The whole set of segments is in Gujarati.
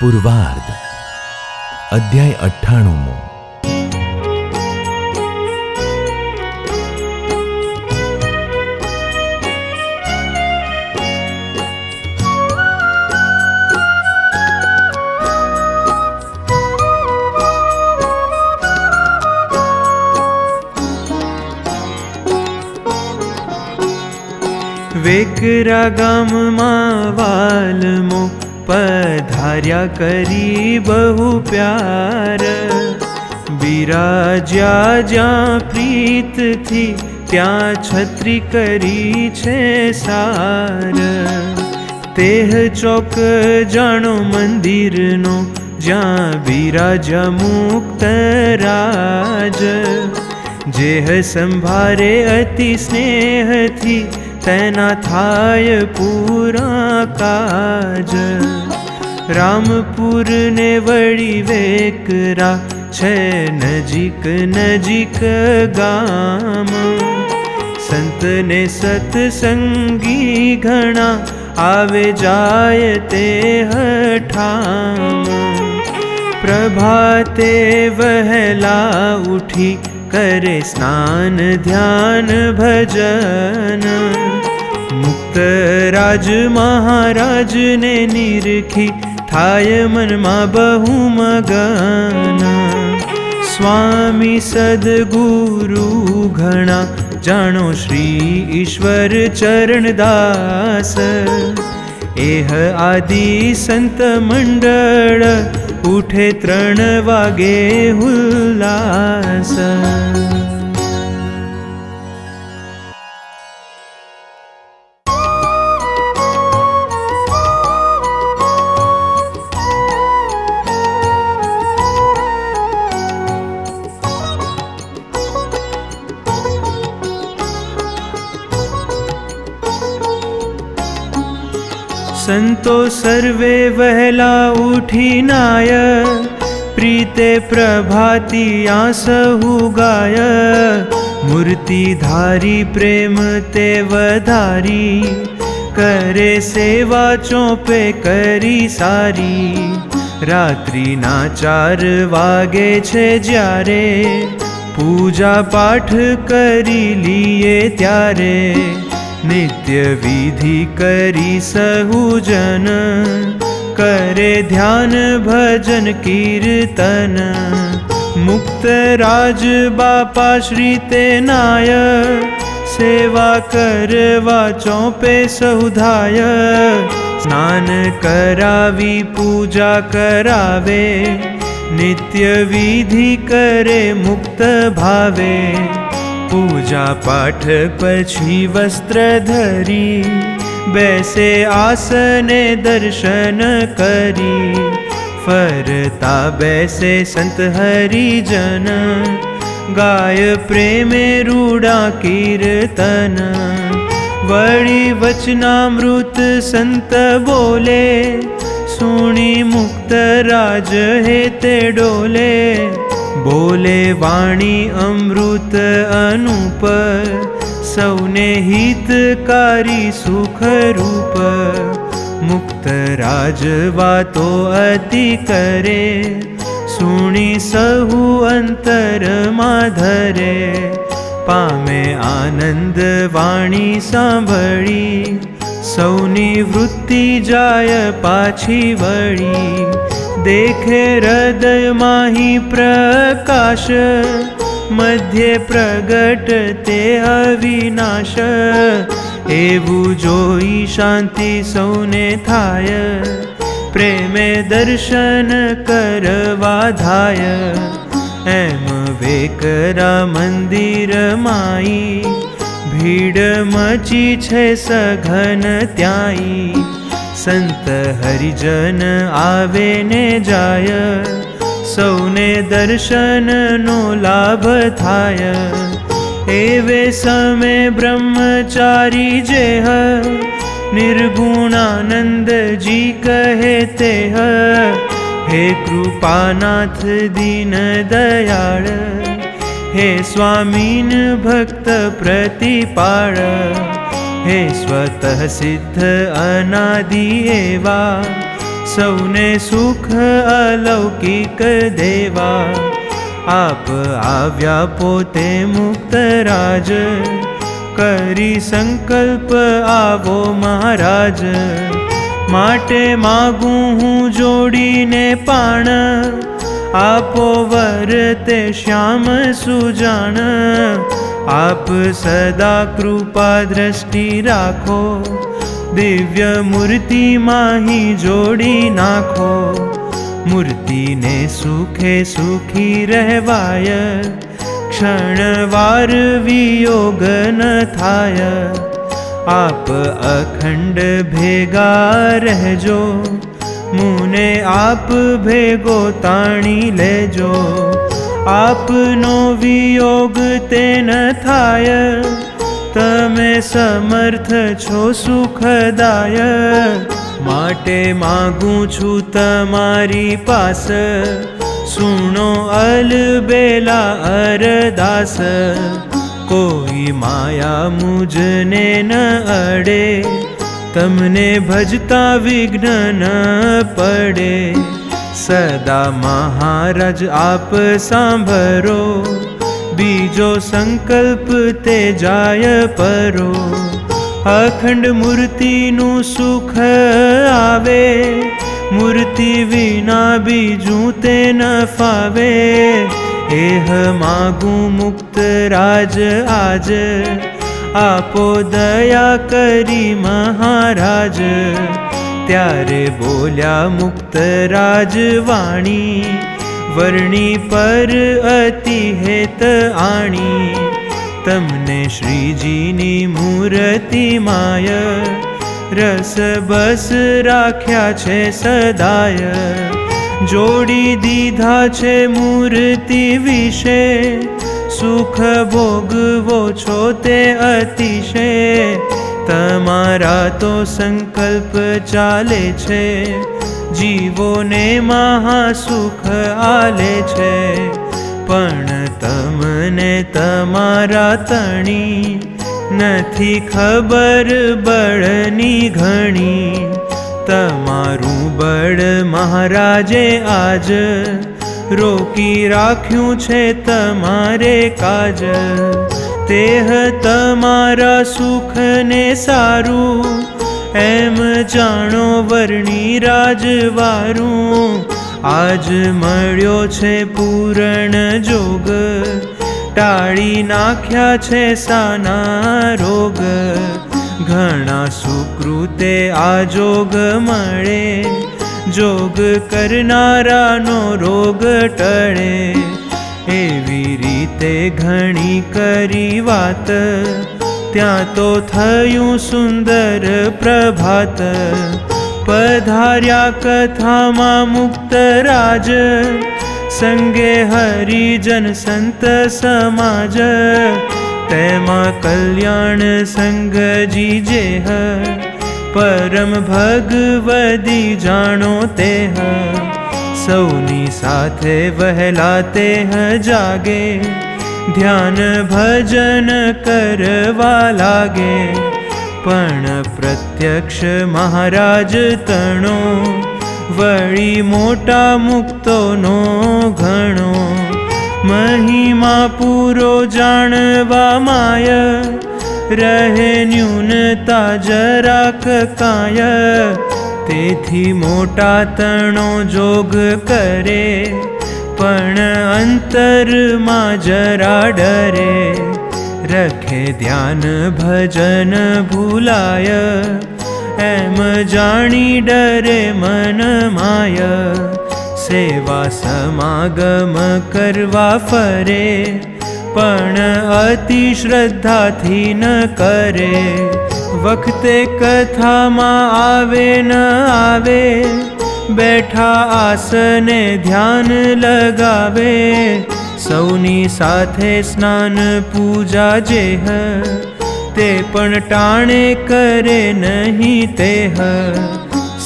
પૂર્વાર્ધ અધ્યાય 98મો। વેકરા ગામમાં વાલમો પધાર્યા કરી બહુ પ્યાર। બિરાજ્યા જ્યાં પ્રીતથી ત્યાં છત્રી કરી છે સાર। તેહ ચોક જાણો મંદિરનો જ્યાં બિરાજ્યા મુક્તરાજ। જેહ સંભારે અતિ સ્નેહથી તેના થાય પૂરા કાજ। રામપુર ને વળી વેકરા છે નજીક નજીક ગામ। સંતને સત્સંગી ઘણા આવે જાય તે હઠામ। પ્રભાતે વહેલા ઉઠી करे स्नान ध्यान भजन। मुक्तराज महाराज ने निरखी थाय मन मा बहु मगन। स्वामी सद्गुरु घणा जानो श्री ईश्वर चरणदास। एह आदि संत मंडल उठे 3 वागे हुल्लास। संतो सर्वे वहला उठी नाय। प्रीते प्रभाती आसहु गाय। मूर्ति धारी प्रेम ते वधारी। करे सेवा चौपे करी सारी। रात्रि ना 4 वागे छे ज्यारे पूजा पाठ करी लिए त्यारे। नित्य विधि करी सहूजन करे ध्यान भजन कीर्तन। मुक्तराज बापा श्री ते नाय सेवा करवा चौपे सहुधाय। स्नान करावी पूजा करावे नित्य विधि करे मुक्त भावे। पूजा पाठ पछी वस्त्र धरी बैसे आसने दर्शन करी। फरता बैसे संत हरिजन गाय प्रेमे रूढ़ा कीर्तन। वड़ी वचनामृत संत बोले सुनी मुक्त राज हे ते डोले। बोले वाणी अमृत अनूप सौने हितकारी सुख रूप। मुक्त राज वातो अति करे सुनी सहु अंतर माधरे। पामे आनंद वाणी सांभળી सौनी वृत्ति जाय पाछी वળી। देखे हृदय माही प्रकाश मध्य प्रगट ते अविनाश। एवू जोई शांति सौने थाय प्रेमे दर्शन करवा धाय। एम वेकरा मंदिर माई भीड़ मची छे सघन त्याई। संत हरिजन आवे ने जाय सौने दर्शन नो लाभ थाय। एवे समय ब्रह्मचारी जेह निर्गुणानंद जी कहे तेह। हे कृपानाथ दीन दयाळ हे स्वामीन भक्त प्रतिपाळ। हे स्वतः सिद्ध अनादि एवा સૌને સુખ અલૌકિક દેવા. આપ આવ્યા પોતે મુક્ત રાજ, કરી સંકલ્પ આવો મહારાજ. માટે માગું હું જોડીને પાણ, આપો વર તે શ્યામ સુજાણ. આપ સદા કૃપા દ્રષ્ટિ રાખો, દિવ્ય મૂર્તિ માહી જોડી નાખો. મૂર્તિને સુખે સુખી રહેવાય, ક્ષણવાર વિયોગ ન થાય. આપ અખંડ ભેગા રહેજો, મુને આપ ભેગો તાણી લેજો. આપનો વિયોગ તે ન થાય, તમે સમર્થ છો સુખદાય. માટે માગું છું તમારી પાસ, સુણો અલબેલા અરદાસ. કોઈ માયા મુજને ન અડે, તમને ભજતા વિઘ્ન ન પડે. સદા મહારાજ આપ સાંભળો, બીજો સંકલ્પ તે જાય પરો. અખંડ મૂર્તિનું સુખ આવે, મૂર્તિ વિના બીજું તે ન ફાવે. એહ માગું મુક્ત રાજ આજ, આપો દયા કરી મહારાજ. ત્યારે બોલ્યા મુક્ત રાજ વાણી, વર્ણી પર અતિ હેત આણી. તમને શ્રીજીની મૂર્તિ માય, રસ બસ રાખ્યા છે સદાય. જોડી દીધા છે મૂર્તિ વિશે, સુખ ભોગવો છો તે અતિશે. તમારા તો સંકલ્પ ચાલે છે, જીવોને મહાસુખ આલે છે. પણ તમને તમારા તણી, નથી ખબર બળની ઘણી. તમારું બળ મહારાજે આજ, રોકી રાખ્યું છે તમારે કાજ. તેહ તમારા સુખને સારું, એમ જાણો વર્ણી રાજવારું. આજ મળ્યો છે પૂરણ જોગ, ટાળી નાખ્યા છે સાના રોગ. ઘણા સુકૃતે આ જોગ મળે, જોગ કરનારાનો રોગ ટળે. એવી રીતે ઘણી કરી વાત, ત્યાં તો થયું સુંદર પ્રભાત. પધાર્યા કથામાં મુક્ત રાજ, સંગે હરિજન સંત સમાજ. તેમાં કલ્યાણ સંગજી જેહ, પરમ ભગવદી જાણો તેહ. સૌની સાથે વહેલા તેહ જાગે, ધ્યાન ભજન કરવા લાગે. પણ પ્રત્યક્ષ મહારાજ તણો, વળી મોટા મુક્તોનો ઘણો. મહિમા પૂરો જાણવા માય, રહે ન્યૂનતા જરાક કાય. તેથી મોટા તણો જોગ કરે, પણ અંતરમાં જરા ડરે. રખે ધ્યાન ભજન ભૂલાય, એમ જાણી ડરે મન માય. સેવા સમાગમ કરવા ફરે, પણ અતિ શ્રદ્ધાથી ન કરે. વખતે કથામાં આવે ન આવે, બેઠા આસને ધ્યાન લગાવે. સૌની સાથે સ્નાન પૂજા જેહ, તે પણ ટાણે કરે નહીં તેહ.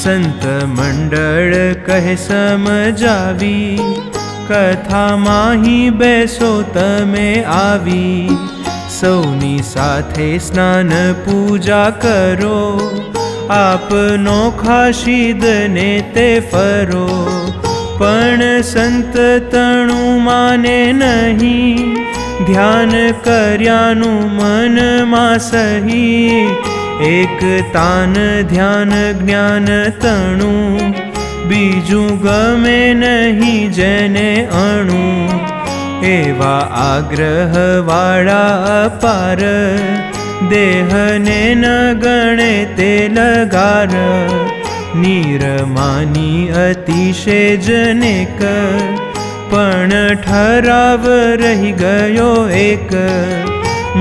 સંત મંડળ કહે સમજાવી, કથામાંહી બેસો તમે આવી. સૌની સાથે સ્નાન પૂજા કરો, આપનો ખાશીદ ને તે ફરો, પણ સંત તણું માને નહીં, ધ્યાન કર્યાનું મનમાં સહી, એક તાન ધ્યાન જ્ઞાન તણું, બીજું ગમે નહીં જેને અણું, એવા આગ્રહવાળા અપાર, દેહને ન ગણે તે લગાર, નિરમાની અતિશે જનેક, પણ ઠરાવ રહી ગયો એક,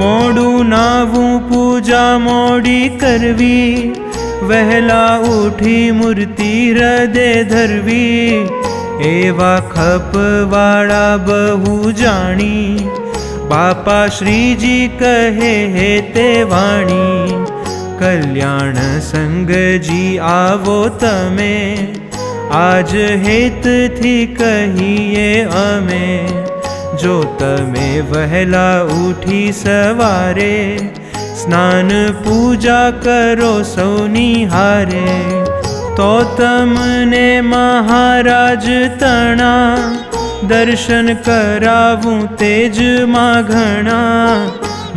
મોડું નાવું પૂજા મોડી કરવી, વહેલા ઉઠી મૂર્તિ હૃદય ધરવી, એવા ખપવાળા બહુ જાણી, બાપા શ્રીજી કહે હે તે વાણી, કલ્યાણ સંગજી આવો તમે, આજ હેતથી કહીએ અમે, જો તમે વહેલા ઉઠી સવારે, સ્નાન પૂજા કરો સૌની હારે, તો તમને મહારાજ તણા, દર્શન કરાવું તેજમાં ઘણા,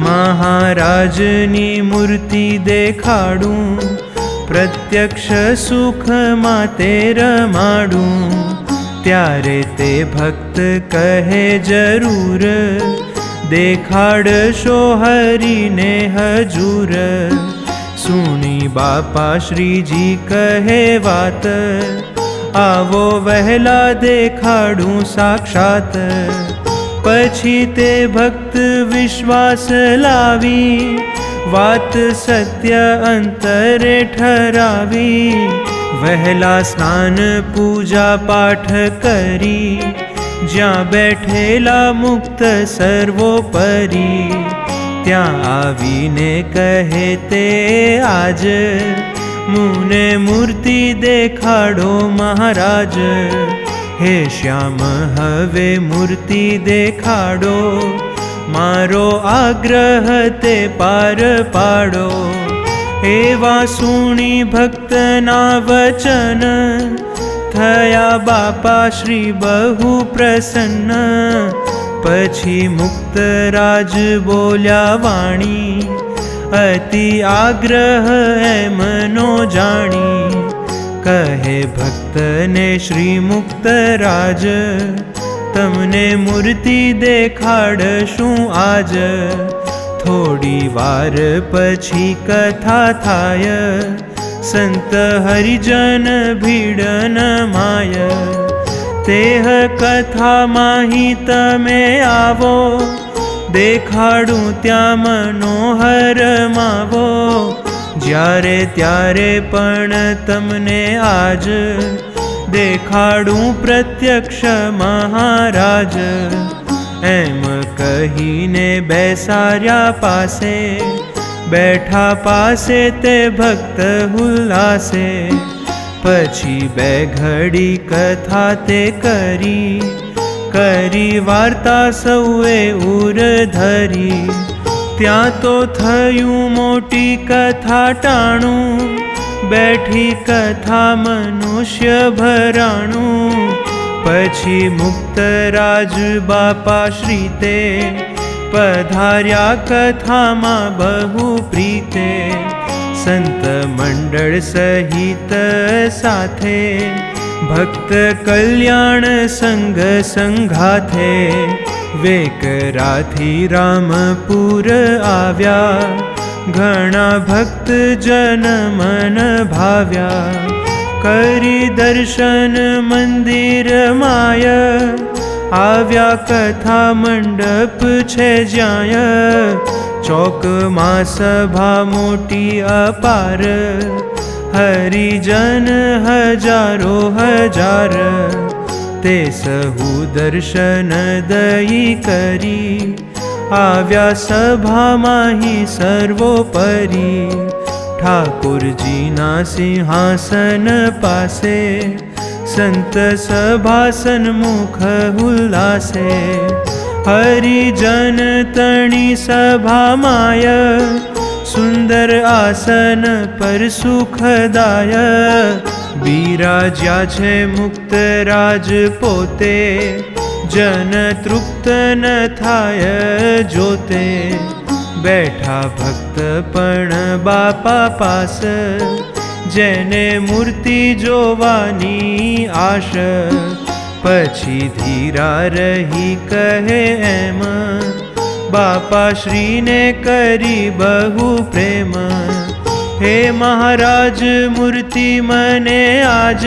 મહારાજની મૂર્તિ દેખાડું, પ્રત્યક્ષ સુખમાં તે રમાડું, ત્યારે તે ભક્ત કહે જરૂર, દેખાડશો હરીને હજૂર, સુની બાપા શ્રીજી કહે વાત, આવો વહેલા દેખાડું સાક્ષાત, પછી તે ભક્ત વિશ્વાસ લાવી, વાત સત્ય અંતરે ઠરાવી, વહેલા સ્નાન પૂજા પાઠ કરી, જ્યાં બેઠેલા મુક્ત સર્વોપરી, ત્યાં આવીને કહે તે આજ, મુને મૂર્તિ દેખાડો મહારાજ, હે શ્યામ હવે મૂર્તિ દેખાડો, મારો આગ્રહ તે પાર પાડો, એવા સુણી ભક્તના વચન, થયા બાપા શ્રી બહુ પ્રસન્ન, પછી મુક્તરાજ બોલ્યા વાણી, અતિ આગ્રહ એમનો જાણી, કહે ભક્તને શ્રી મુક્તરાજ, તમને મૂર્તિ દેખાડશું આજ, થોડી વાર પછી કથા થાય, સંત હરિજન ભીડ નમાય, તેહ કથામાંહી તમે આવો, દેખાડું ત્યાં મનોહર માવો, જ્યારે ત્યારે પણ તમને આજ, દેખાડું પ્રત્યક્ષ મહારાજ, એમ કહીને બેસાર્યા પાસે, બેઠા પાસે તે ભક્ત ઉલ્લાસે, પછી બે ઘડી કથા તે કરી, કરી વાર્તા સૌએ ઉર ધરી, ત્યાં તો થયું મોટી કથા ટાણું, બેઠી કથા મનુષ્ય ભરાણું, પછી મુક્તરાજ બાપા શ્રી તે, પધાર્યા કથામાં બહુ પ્રીતે, સંત મંડળ સહિત સાથે, ભક્ત કલ્યાણ સંગ સંઘાથે, વેકરાથી રામપુર આવ્યા, ઘણા ભક્ત જન મન ભાવ્યા, કરી દર્શન મંદિર માય, આવ્યા કથા મંડપ છે જ્યાં, ચોકમાં સભા મોટી અપાર, હરિજન હજારો હજાર, તે સહુ દર્શન દઈ કરી, આવ્યા સભામાંહી સર્વોપરી, ઠાકોરજીના સિંહાસન પાસે, સંત સભાસન મુખ ઉલ્લાસે, હરિજન તણી સભામાય, સુંદર આસન પર સુખદાય બિરાજ્યા છે મુક્ત રાજ પોતે જન તૃપ્ત ન થાય જોતે બેઠા ભક્ત પણ બાપા પાસ જેને મૂર્તિ જોવાની આશ પછી ધીરા રહી કહે એમ બાપા શ્રીને કરી બહુ પ્રેમ હે મહારાજ મૂર્તિ મને આજ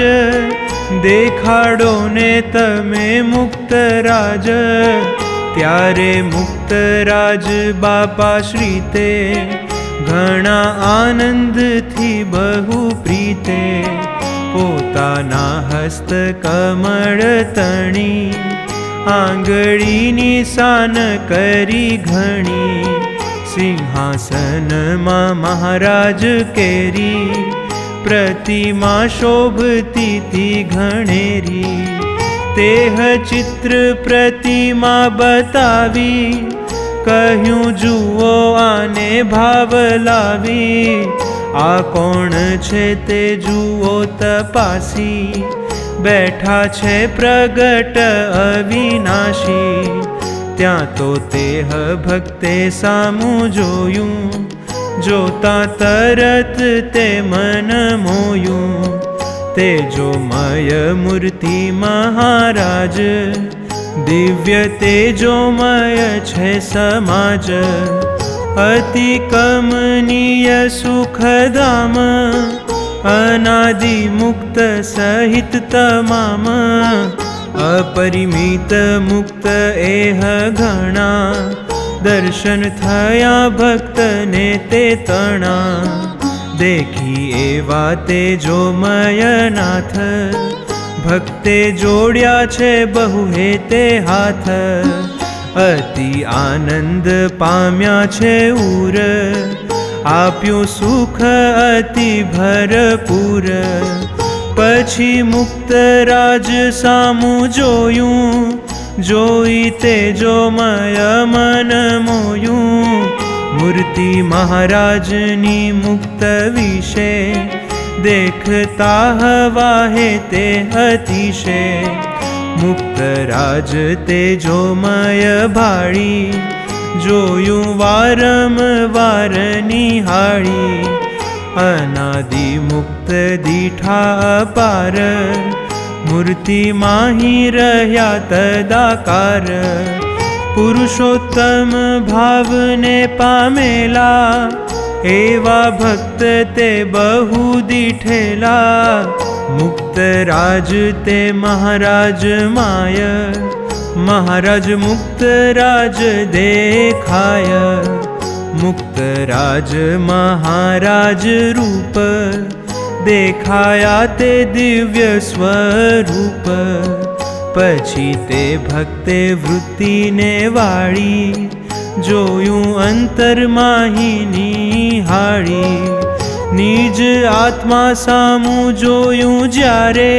દેખાડો ને તમે મુક્ત રાજ ત્યારે મુક્ત રાજ બાપા શ્રી તે ઘણા આનંદથી બહુ પ્રીતે પોતાના હસ્ત કમળ તણી આંગળીની શાન કરી ઘણી સિંહાસનમાં મહારાજ કેરી પ્રતિમા શોભતી ઘણેરી તેહ ચિત્ર પ્રતિમા બતાવી કહ્યું જુઓ આને ભાવ લાવી આ કોણ છે તે જુઓ તપાસી બેઠા છે પ્રગટ અવિનાશી ત્યાં તો તેહ ભક્તે સામું જોયું જોતા તરત તે મન મોયું તેજોમય મૂર્તિ મહારાજ દિવ્ય તેજોમય છે સમાજ અતિ કમનીય સુખધામ અનાદિ મુક્ત સહિત તમામ અપરિમિત મુક્ત એહ ઘણા દર્શન થયા ભક્તને તે તણા દેખી એવા તેજોમય નાથ ભક્તે જોડ્યા છે બહુ હે તે હાથ અતિ આનંદ પામ્યા છે ઉર આપ્યું સુખ અતિ ભરપૂર પછી મુક્ત રાજ સામું જોયું જોઈ તેજોમય મન મોયું મૂર્તિ મહારાજની મુક્ત વિશે દેખતા હવા હે તે અતિશે મુક્ત રાજ તેજોમય ભાળી જોયું વારંવાર નિહાળી અનાદિ મુક્ત દીઠા પાર મૂર્તિ માહી રહ્યા તદાકાર પુરુષોત્તમ ભાવને પામેલા એવા ભક્ત તે બહુ દીઠેલા મુક્ત રાજ તે મહારાજ માય મહારાજ મુક્ત રાજ દેખાય મુક્ત રાજ મહારાજ રૂપ દેખાયા તે દિવ્ય સ્વરૂપ પછી તે ભક્તે વૃત્તિને વાળી જોયું અંતરમાહી હાળી નિજ આત્મા સામું જોયું જ્યારે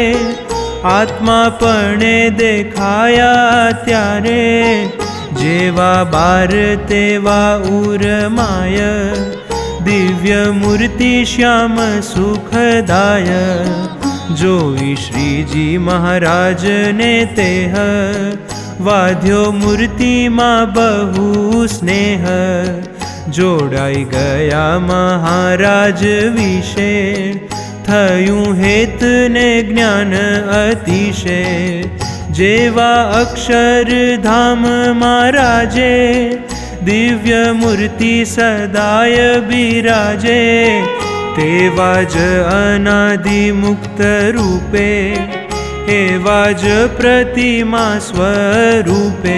આત્મા પણે દેખાયા ત્યારે જેવા બાર તેવા ઉરમાય દિવ્ય મૂર્તિ શ્યામ સુખદાય જોઈ શ્રીજી મહારાજને તેહ વાધ્યો મૂર્તિમાં બહુ સ્નેહ જોડાઈ ગયા મહારાજ વિશે થયું હેત ને જ્ઞાન અતિશે જેવા અક્ષરધામ મહારાજે દિવ્ય મૂર્તિ સદાય બિરાજે તેવા જ અનાદિ મુક્ત રૂપે એવા જ પ્રતિમા સ્વરૂપે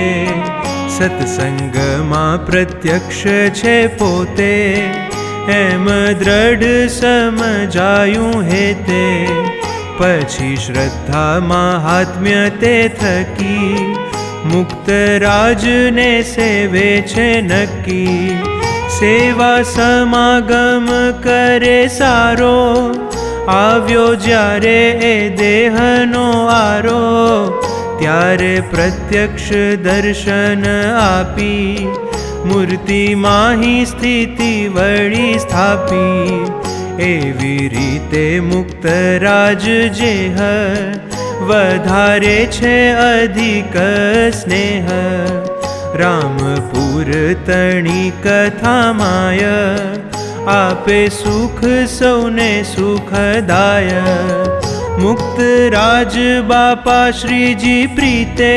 સત્સંગમાં પ્રત્યક્ષ છે પોતે એમ દ્રઢ સમજાયું હેતે પછી શ્રદ્ધા મહાત્મ્ય તે થકી મુક્ત રાજને સેવે છે નક્કી સેવા સમાગમ કરે સારો આવ્યો જ્યારે એ દેહનો આરો ત્યારે પ્રત્યક્ષ દર્શન આપી મૂર્તિ માહી સ્થિતિ વળી સ્થાપી. એવી રીતે મુક્ત રાજ જેહ વધારે છે અધિક સ્નેહ. રામપુર તણી કથામાય આપે સુખ સૌને સુખદાય. મુક્ત રાજ બાપા શ્રીજી પ્રીતે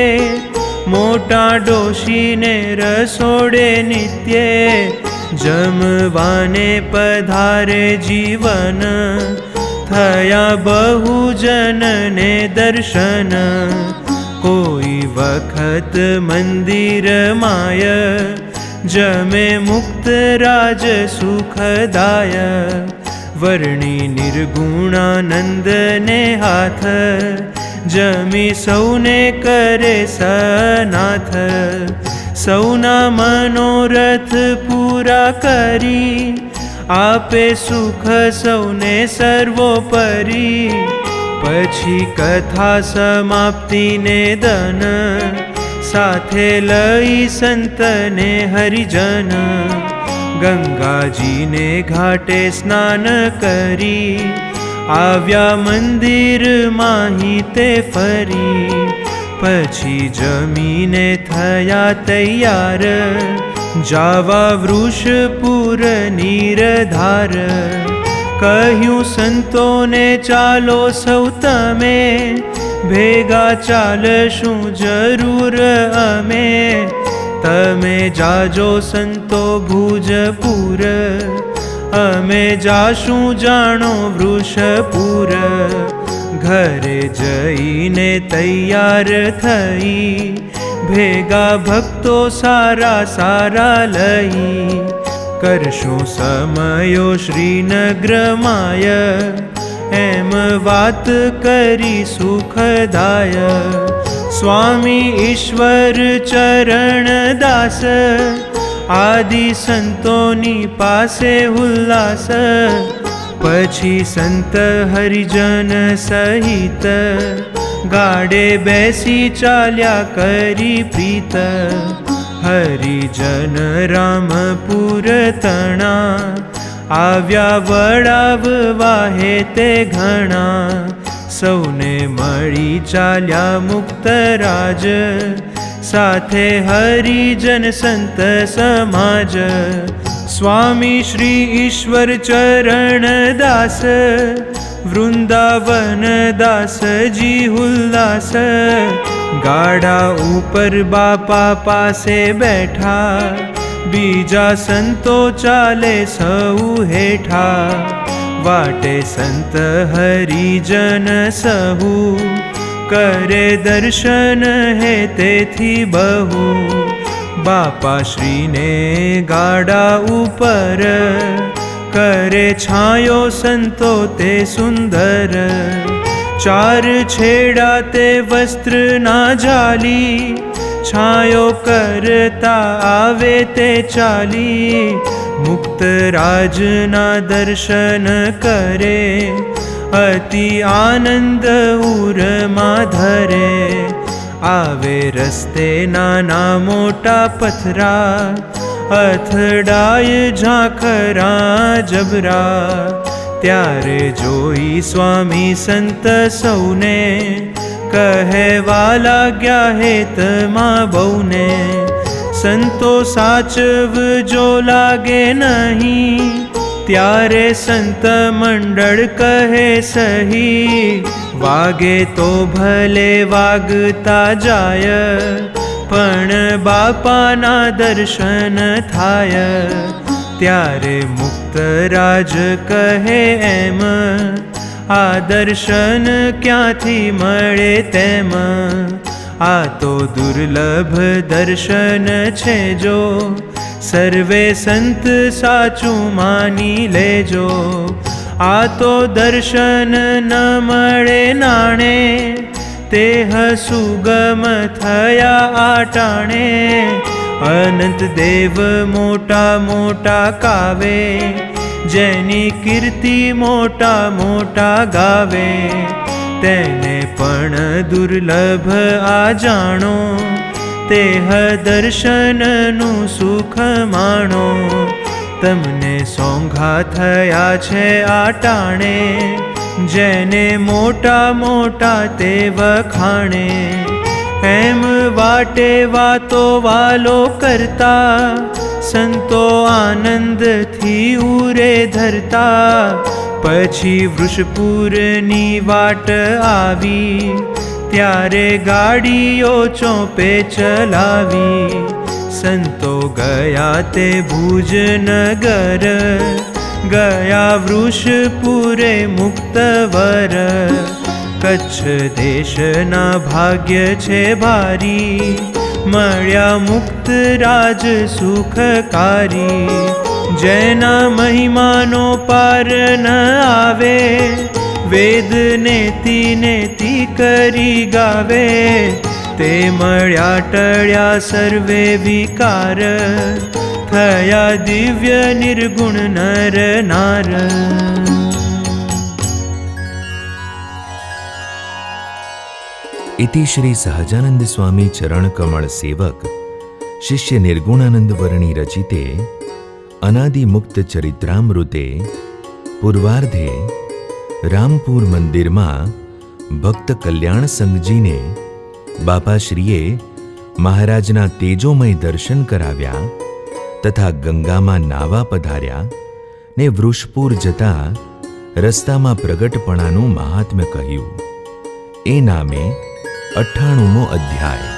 મોટા ડોશીને રસોડે નિત્યે. જમવાને પધારે જીવન થયા બહુજનને દર્શન. કોઈ વખત મંદિર માય જમે મુક્ત રાજ સુખદાય. વર્ણી નિર્ગુણાનંદને હાથ જમી સૌને કરે સનાથ. સૌના મનોરથ પૂરા કરી આપે સુખ સૌને સર્વોપરી. પછી કથા સમાપ્તિને દન સાથે લઈ સંતને હરિજન. ગંગાજીને ઘાટે સ્નાન કરી આવ્યા મંદિરમાં તે ફરી. પછી જમીને થયા તૈયાર જાવા વૃષપુર નિરધાર. કહ્યું સંતોને ચાલો સૌ તમે ભેગા ચાલશું જરૂર અમે. તમે જાજો સંતો ભુજપુર અમે જાશું જાણો વૃષપુર. ઘરે જઈને તૈયાર થઈ ભેગા ભક્તો સારા સારા લઈ. કરશું સમયો શ્રીનગરમાય એમ વાત કરી સુખદાય. સ્વામી ઈશ્વર ચરણદાસ આદિ સંતોની પાસે ઉલ્લાસ. પછી સંત હરિજન સહિત ગાડે બેસી ચાલ્યા કરી પ્રીત. હરિજન રામપુર તણા આવ્યા વડાવવા હે તે ઘણા. સૌને મળી ચાલ્યા મુક્ત રાજ સાથે હરિજન સંત સમાજ. સ્વામી શ્રી ઈશ્વર ચરણદાસ વૃંદાવન દાસજી ઉલ્લાસ. ગાડા ઉપર બાપા પાસે બેઠા બીજા સંતો ચાલે સૌ હેઠા. વાટે સંત હરિજન સહુ કરે દર્શન હે તેથી બહુ. બાપા શ્રીને ગાડા ઉપર કરે છાયો સંતો તે સુંદર. ચાર છેડા તે વસ્ત્ર ના જાલી છાયો કરતા આવે તે ચાલી. મુક્ત રાજના દર્શન કરે અતિ આનંદ ઉરમાં ધરે. આવે રસ્તે નાના મોટા પથરા અથડાય ઝાંખરા જબરા. ત્યારે જોઈ સ્વામી સંત સૌને કહેવા લાગ્યા હેતમાં બહુને. સંતો સાચવજો લાગે નહીં ત્યારે સંત મંડળ કહે સહી. વાગે તો ભલે વાગતા જાય પણ બાપાના દર્શન થાય. ત્યારે મુક્ત રાજ કહે એમ આ દર્શન ક્યાંથી મળે તેમ. આ તો દુર્લભ દર્શન છે જો સર્વે સંત સાચું માની લેજો. આ તો દર્શન ન મળે નાણે તેહ સુગમ થયા આટાણે. અનંત દેવ મોટા મોટા કાવે જેની કીર્તિ મોટા મોટા ગાવે. તેને પણ દુર્લભ આ જાણો તેહ દર્શનનું સુખ માણો, તમને સોંઘા થયા છે આટાણે, જેને મોટા મોટા તે વખાણે. એમ વાટે વાતો વાલો કરતા, સંતો આનંદથી ઉરે ધરતા. પછી વૃષપુરની વાટ આવી, ત્યારે ગાડીઓ ચોપે ચલાવી. સંતો ગયા તે ભુજનગર, ગયા વૃષપુરે મુક્તવર. કચ્છ દેશના ભાગ્ય છે ભારી, મળ્યા મુક્ત રાજ સુખકારી. જેના મહિમાનો પાર ન આવે, વેદ નેતિ નેતિ કરી ગાવે. તે મળ્યા ટળ્યા સર્વે વિકાર, થયા દિવ્ય નિર્ગુણ નર નાર. इति श्री सहजानंद स्वामी चरण कमल सेवक शिष्य निर्गुणानंद वर्णी रचिते अनादि मुक्त चरित्रामृते पूर्वार्धे रामपुर मंदिर में भक्त कल्याण संघजी ने बापाश्रीए महाराजना तेजोमय दर्शन कराव्या तथा गंगा में नावा पधार्या ने वृषपुर जता रस्ता में प्रगटपणानु महात्म्य कह્યું. ए नामे 98मो अध्याय.